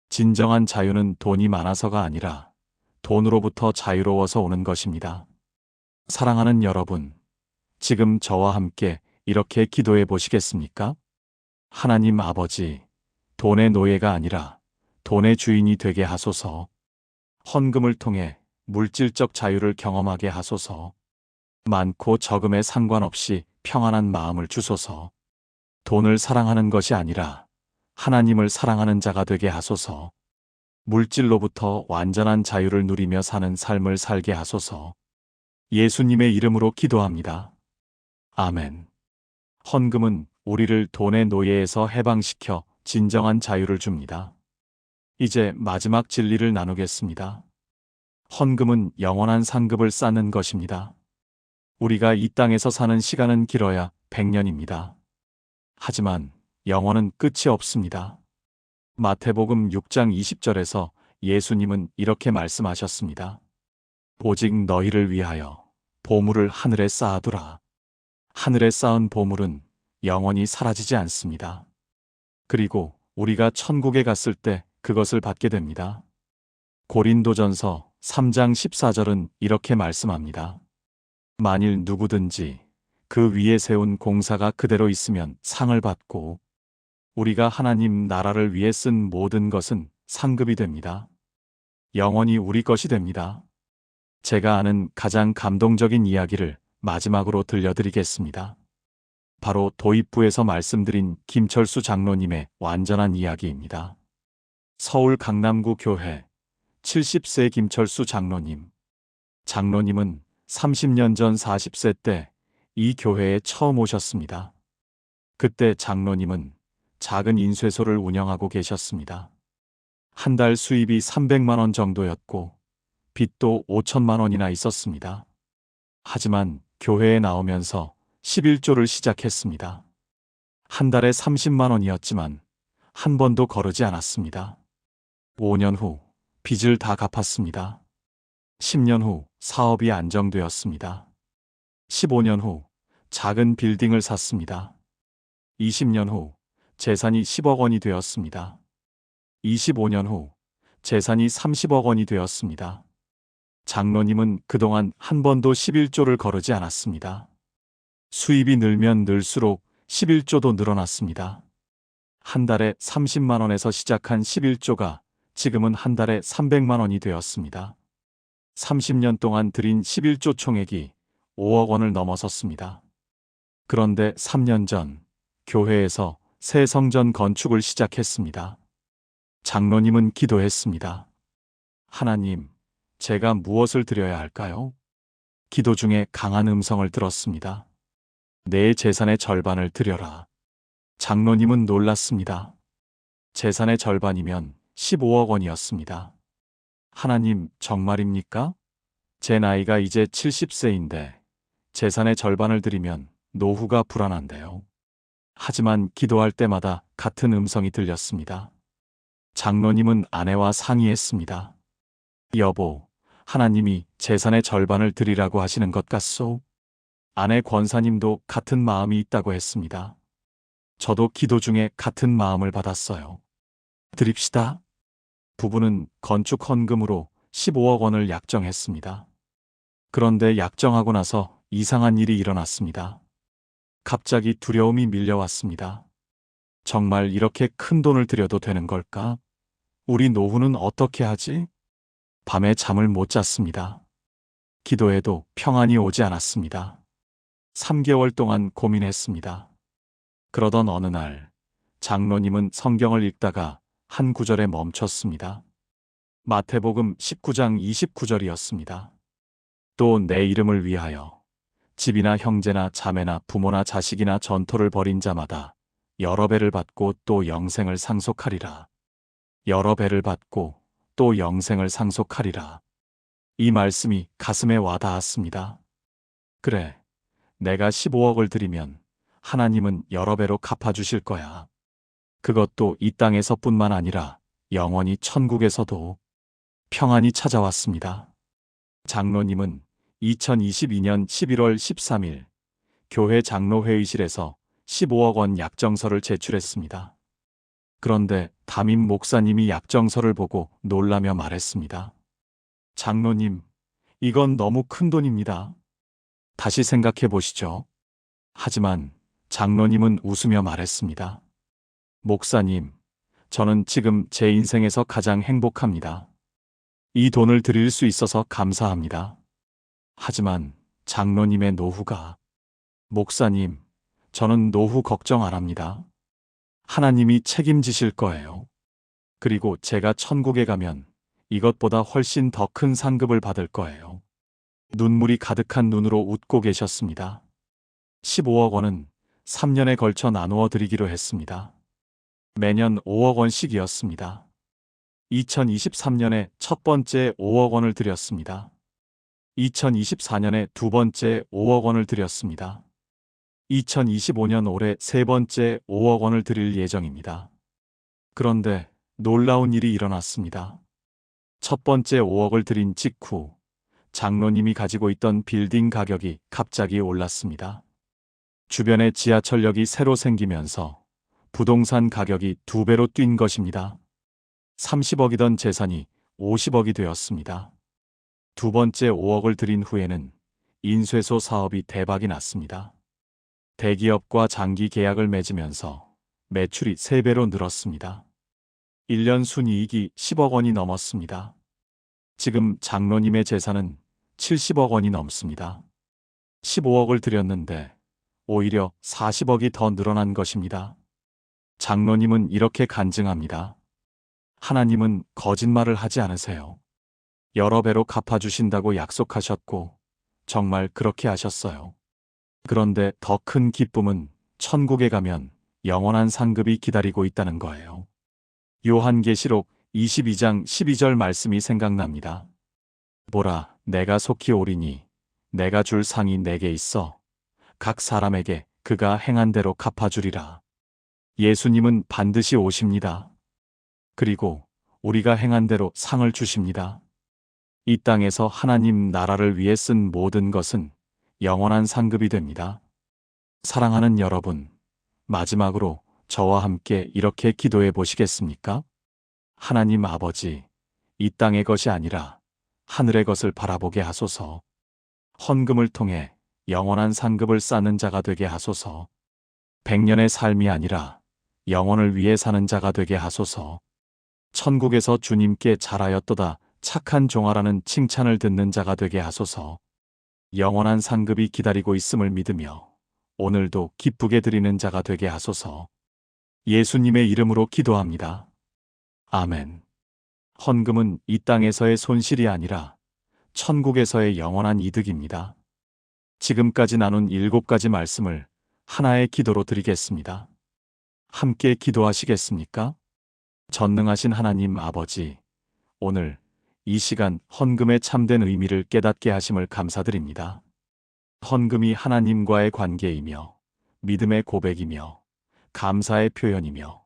진정한 자유는 돈이 많아서가 아니라 돈으로부터 자유로워서 오는 것입니다. 사랑하는 여러분, 지금 저와 함께 이렇게 기도해 보시겠습니까? 하나님 아버지, 돈의 노예가 아니라 돈의 주인이 되게 하소서. 헌금을 통해 물질적 자유를 경험하게 하소서. 많고 적음에 상관없이 평안한 마음을 주소서. 돈을 사랑하는 것이 아니라 하나님을 사랑하는 자가 되게 하소서. 물질로부터 완전한 자유를 누리며 사는 삶을 살게 하소서. 예수님의 이름으로 기도합니다. 아멘. 헌금은 우리를 돈의 노예에서 해방시켜 진정한 자유를 줍니다. 이제 마지막 진리를 나누겠습니다. 헌금은 영원한 상급을 쌓는 것입니다. 우리가 이 땅에서 사는 시간은 길어야 100년입니다. 하지만 영원은 끝이 없습니다. 마태복음 6장 20절에서 예수님은 이렇게 말씀하셨습니다. 오직 너희를 위하여 보물을 하늘에 쌓아두라. 하늘에 쌓은 보물은 영원히 사라지지 않습니다. 그리고 우리가 천국에 갔을 때 그것을 받게 됩니다. 고린도전서 3장 14절은 이렇게 말씀합니다. 만일 누구든지 그 위에 세운 공사가 그대로 있으면 상을 받고 우리가 하나님 나라를 위해 쓴 모든 것은 상급이 됩니다. 영원히 우리 것이 됩니다. 제가 아는 가장 감동적인 이야기를 마지막으로 들려드리겠습니다. 바로 도입부에서 말씀드린 김철수 장로님의 완전한 이야기입니다. 서울 강남구 교회 70세 김철수 장로님. 장로님은 30년 전 40세 때 이 교회에 처음 오셨습니다. 그때 장로님은 작은 인쇄소를 운영하고 계셨습니다. 한 달 수입이 300만 원 정도였고 빚도 5천만 원이나 있었습니다. 하지만 교회에 나오면서 11조를 시작했습니다. 한 달에 30만 원이었지만 한 번도 거르지 않았습니다. 5년 후 빚을 다 갚았습니다. 10년 후 사업이 안정되었습니다. 15년 후 작은 빌딩을 샀습니다. 20년 후 재산이 10억 원이 되었습니다. 25년 후 재산이 30억 원이 되었습니다. 장로님은 그동안 한 번도 11조를 거르지 않았습니다. 수입이 늘면 늘수록 11조도 늘어났습니다. 한 달에 30만 원에서 시작한 11조가 지금은 한 달에 300만 원이 되었습니다. 30년 동안 들인 11조 총액이 5억 원을 넘어섰습니다. 그런데 3년 전 교회에서 새 성전 건축을 시작했습니다. 장로님은 기도했습니다. 하나님, 제가 무엇을 드려야 할까요? 기도 중에 강한 음성을 들었습니다. 내 재산의 절반을 드려라. 장로님은 놀랐습니다. 재산의 절반이면 15억 원이었습니다. 하나님, 정말입니까? 제 나이가 이제 70세인데 재산의 절반을 드리면 노후가 불안한데요. 하지만 기도할 때마다 같은 음성이 들렸습니다. 장로님은 아내와 상의했습니다. 여보, 하나님이 재산의 절반을 드리라고 하시는 것 같소? 아내 권사님도 같은 마음이 있다고 했습니다. 저도 기도 중에 같은 마음을 받았어요. 드립시다. 부부는 건축 헌금으로 15억 원을 약정했습니다. 그런데 약정하고 나서 이상한 일이 일어났습니다. 갑자기 두려움이 밀려왔습니다. 정말 이렇게 큰 돈을 들여도 되는 걸까? 우리 노후는 어떻게 하지? 밤에 잠을 못 잤습니다. 기도해도 평안이 오지 않았습니다. 3개월 동안 고민했습니다. 그러던 어느 날 장로님은 성경을 읽다가 한 구절에 멈췄습니다. 마태복음 19장 29절이었습니다. 또 내 이름을 위하여 집이나 형제나 자매나 부모나 자식이나 전토를 벌인 자마다 여러 배를 받고 또 영생을 상속하리라. 여러 배를 받고 또 영생을 상속하리라. 이 말씀이 가슴에 와 닿았습니다. 그래, 내가 15억을 드리면 하나님은 여러 배로 갚아주실 거야. 그것도 이 땅에서뿐만 아니라 영원히 천국에서도. 평안이 찾아왔습니다. 장로님은 2022년 11월 13일 교회 장로회의실에서 15억 원 약정서를 제출했습니다. 그런데 담임 목사님이 약정서를 보고 놀라며 말했습니다. 장로님, 이건 너무 큰 돈입니다. 다시 생각해 보시죠. 하지만 장로님은 웃으며 말했습니다. 목사님, 저는 지금 제 인생에서 가장 행복합니다. 이 돈을 드릴 수 있어서 감사합니다. 하지만 장로님의 노후가, 목사님, 저는 노후 걱정 안 합니다. 하나님이 책임지실 거예요. 그리고 제가 천국에 가면 이것보다 훨씬 더 큰 상급을 받을 거예요. 눈물이 가득한 눈으로 웃고 계셨습니다. 15억 원은 3년에 걸쳐 나누어 드리기로 했습니다. 매년 5억 원씩이었습니다. 2023년에 첫 번째 5억 원을 드렸습니다. 2024년에 두 번째 5억 원을 드렸습니다. 2025년 올해 세 번째 5억 원을 드릴 예정입니다. 그런데 놀라운 일이 일어났습니다. 첫 번째 5억을 드린 직후 장로님이 가지고 있던 빌딩 가격이 갑자기 올랐습니다. 주변에 지하철역이 새로 생기면서 부동산 가격이 2배로 뛴 것입니다. 30억이던 재산이 50억이 되었습니다. 두 번째 5억을 드린 후에는 인쇄소 사업이 대박이 났습니다. 대기업과 장기 계약을 맺으면서 매출이 3배로 늘었습니다. 1년 순이익이 10억 원이 넘었습니다. 지금 장로님의 재산은 70억 원이 넘습니다. 15억을 드렸는데 오히려 40억이 더 늘어난 것입니다. 장로님은 이렇게 간증합니다. 하나님은 거짓말을 하지 않으세요. 여러 배로 갚아주신다고 약속하셨고 정말 그렇게 하셨어요. 그런데 더 큰 기쁨은 천국에 가면 영원한 상급이 기다리고 있다는 거예요. 요한계시록 22장 12절 말씀이 생각납니다. 보라, 내가 속히 오리니 내가 줄 상이 내게 있어 각 사람에게 그가 행한 대로 갚아주리라. 예수님은 반드시 오십니다. 그리고 우리가 행한 대로 상을 주십니다. 이 땅에서 하나님 나라를 위해 쓴 모든 것은 영원한 상급이 됩니다. 사랑하는 여러분, 마지막으로 저와 함께 이렇게 기도해 보시겠습니까? 하나님 아버지, 이 땅의 것이 아니라 하늘의 것을 바라보게 하소서. 헌금을 통해 영원한 상급을 쌓는 자가 되게 하소서. 100년의 삶이 아니라 영원을 위해 사는 자가 되게 하소서. 천국에서 주님께 잘하였도다 착한 종아라는 칭찬을 듣는 자가 되게 하소서. 영원한 상급이 기다리고 있음을 믿으며 오늘도 기쁘게 드리는 자가 되게 하소서. 예수님의 이름으로 기도합니다. 아멘. 헌금은 이 땅에서의 손실이 아니라 천국에서의 영원한 이득입니다. 지금까지 나눈 7가지 말씀을 하나의 기도로 드리겠습니다. 함께 기도하시겠습니까? 전능하신 하나님 아버지, 오늘 이 시간 헌금의 참된 의미를 깨닫게 하심을 감사드립니다. 헌금이 하나님과의 관계이며 믿음의 고백이며 감사의 표현이며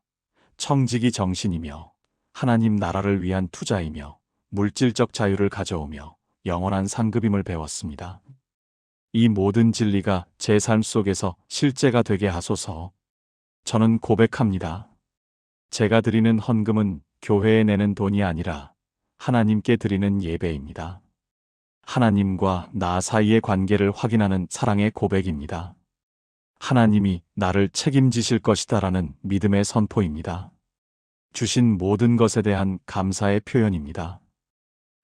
청지기 정신이며 하나님 나라를 위한 투자이며 물질적 자유를 가져오며 영원한 상급임을 배웠습니다. 이 모든 진리가 제 삶 속에서 실제가 되게 하소서. 저는 고백합니다. 제가 드리는 헌금은 교회에 내는 돈이 아니라 하나님께 드리는 예배입니다. 하나님과 나 사이의 관계를 확인하는 사랑의 고백입니다. 하나님이 나를 책임지실 것이다라는 믿음의 선포입니다. 주신 모든 것에 대한 감사의 표현입니다.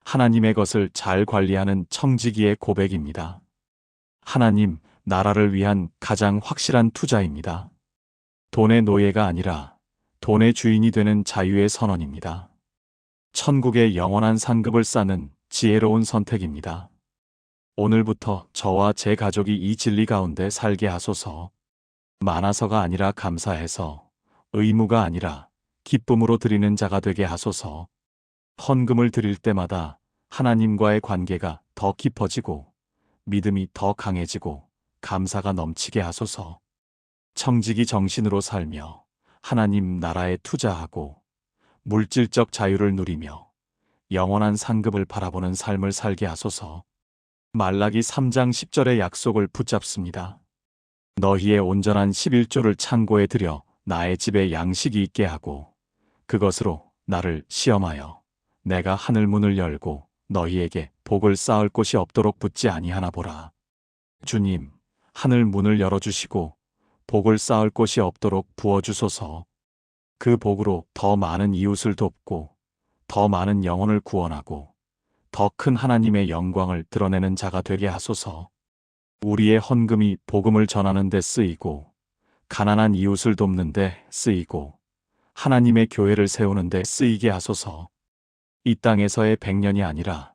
하나님의 것을 잘 관리하는 청지기의 고백입니다. 하나님, 나라를 위한 가장 확실한 투자입니다. 돈의 노예가 아니라 돈의 주인이 되는 자유의 선언입니다. 천국의 영원한 상급을 쌓는 지혜로운 선택입니다. 오늘부터 저와 제 가족이 이 진리 가운데 살게 하소서. 많아서가 아니라 감사해서, 의무가 아니라 기쁨으로 드리는 자가 되게 하소서. 헌금을 드릴 때마다 하나님과의 관계가 더 깊어지고 믿음이 더 강해지고 감사가 넘치게 하소서. 청지기 정신으로 살며 하나님 나라에 투자하고 물질적 자유를 누리며 영원한 상급을 바라보는 삶을 살게 하소서. 말라기 3장 10절의 약속을 붙잡습니다. 너희의 온전한 11조를 창고에 들여 나의 집에 양식이 있게 하고 그것으로 나를 시험하여 내가 하늘 문을 열고 너희에게 복을 쌓을 곳이 없도록 붙지 아니하나 보라. 주님, 하늘 문을 열어주시고 복을 쌓을 곳이 없도록 부어주소서. 그 복으로 더 많은 이웃을 돕고 더 많은 영혼을 구원하고 더 큰 하나님의 영광을 드러내는 자가 되게 하소서. 우리의 헌금이 복음을 전하는 데 쓰이고 가난한 이웃을 돕는 데 쓰이고 하나님의 교회를 세우는 데 쓰이게 하소서. 이 땅에서의 100년이 아니라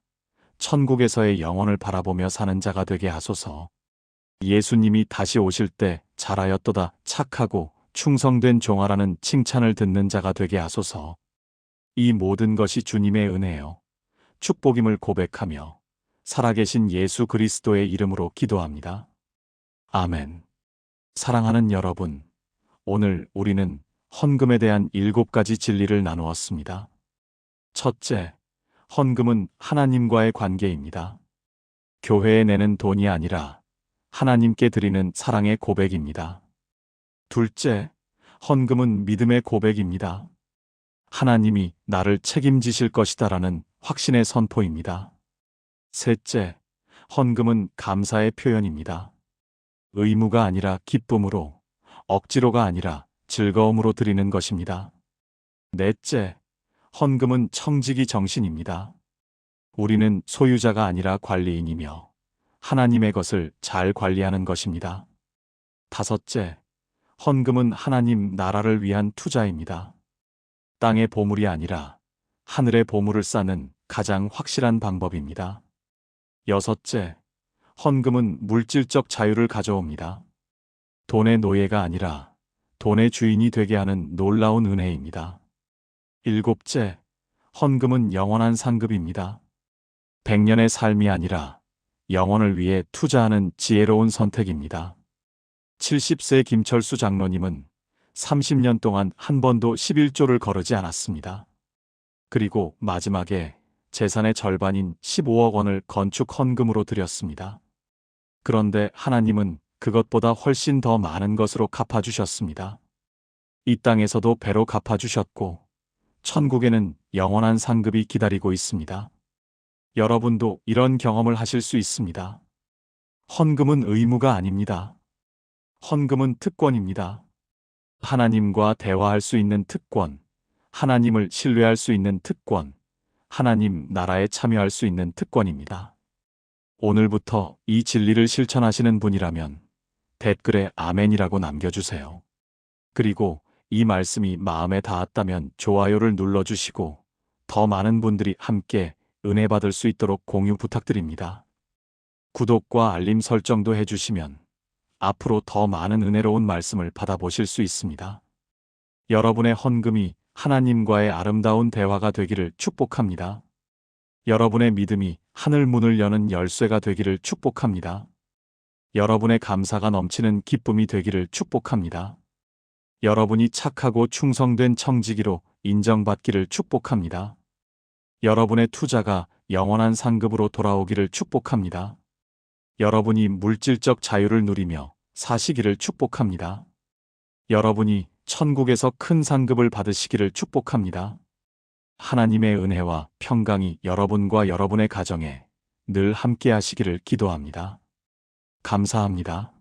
천국에서의 영혼을 바라보며 사는 자가 되게 하소서. 예수님이 다시 오실 때 잘하였도다 착하고 충성된 종아라는 칭찬을 듣는 자가 되게 하소서. 이 모든 것이 주님의 은혜요 축복임을 고백하며 살아계신 예수 그리스도의 이름으로 기도합니다. 아멘. 사랑하는 여러분, 오늘 우리는 헌금에 대한 7가지 진리를 나누었습니다. 첫째, 헌금은 하나님과의 관계입니다. 교회에 내는 돈이 아니라 하나님께 드리는 사랑의 고백입니다. 둘째, 헌금은 믿음의 고백입니다. 하나님이 나를 책임지실 것이다라는 확신의 선포입니다. 셋째, 헌금은 감사의 표현입니다. 의무가 아니라 기쁨으로, 억지로가 아니라 즐거움으로 드리는 것입니다. 넷째, 헌금은 청지기 정신입니다. 우리는 소유자가 아니라 관리인이며 하나님의 것을 잘 관리하는 것입니다. 다섯째, 헌금은 하나님 나라를 위한 투자입니다. 땅의 보물이 아니라 하늘의 보물을 쌓는 가장 확실한 방법입니다. 여섯째, 헌금은 물질적 자유를 가져옵니다. 돈의 노예가 아니라 돈의 주인이 되게 하는 놀라운 은혜입니다. 일곱째, 헌금은 영원한 상급입니다. 100년의 삶이 아니라 영혼을 위해 투자하는 지혜로운 선택입니다. 70세 김철수 장로님은 30년 동안 한 번도 11조를 거르지 않았습니다. 그리고 마지막에 재산의 절반인 15억 원을 건축 헌금으로 드렸습니다. 그런데 하나님은 그것보다 훨씬 더 많은 것으로 갚아주셨습니다. 이 땅에서도 배로 갚아주셨고 천국에는 영원한 상급이 기다리고 있습니다. 여러분도 이런 경험을 하실 수 있습니다. 헌금은 의무가 아닙니다. 헌금은 특권입니다. 하나님과 대화할 수 있는 특권, 하나님을 신뢰할 수 있는 특권, 하나님 나라에 참여할 수 있는 특권입니다. 오늘부터 이 진리를 실천하시는 분이라면 댓글에 아멘이라고 남겨주세요. 그리고 이 말씀이 마음에 닿았다면 좋아요를 눌러주시고 더 많은 분들이 함께 은혜 받을 수 있도록 공유 부탁드립니다. 구독과 알림 설정도 해주시면 앞으로 더 많은 은혜로운 말씀을 받아보실 수 있습니다. 여러분의 헌금이 하나님과의 아름다운 대화가 되기를 축복합니다. 여러분의 믿음이 하늘 문을 여는 열쇠가 되기를 축복합니다. 여러분의 감사가 넘치는 기쁨이 되기를 축복합니다. 여러분이 착하고 충성된 청지기로 인정받기를 축복합니다. 여러분의 투자가 영원한 상급으로 돌아오기를 축복합니다. 여러분이 물질적 자유를 누리며 사시기를 축복합니다. 여러분이 천국에서 큰 상급을 받으시기를 축복합니다. 하나님의 은혜와 평강이 여러분과 여러분의 가정에 늘 함께 하시기를 기도합니다. 감사합니다.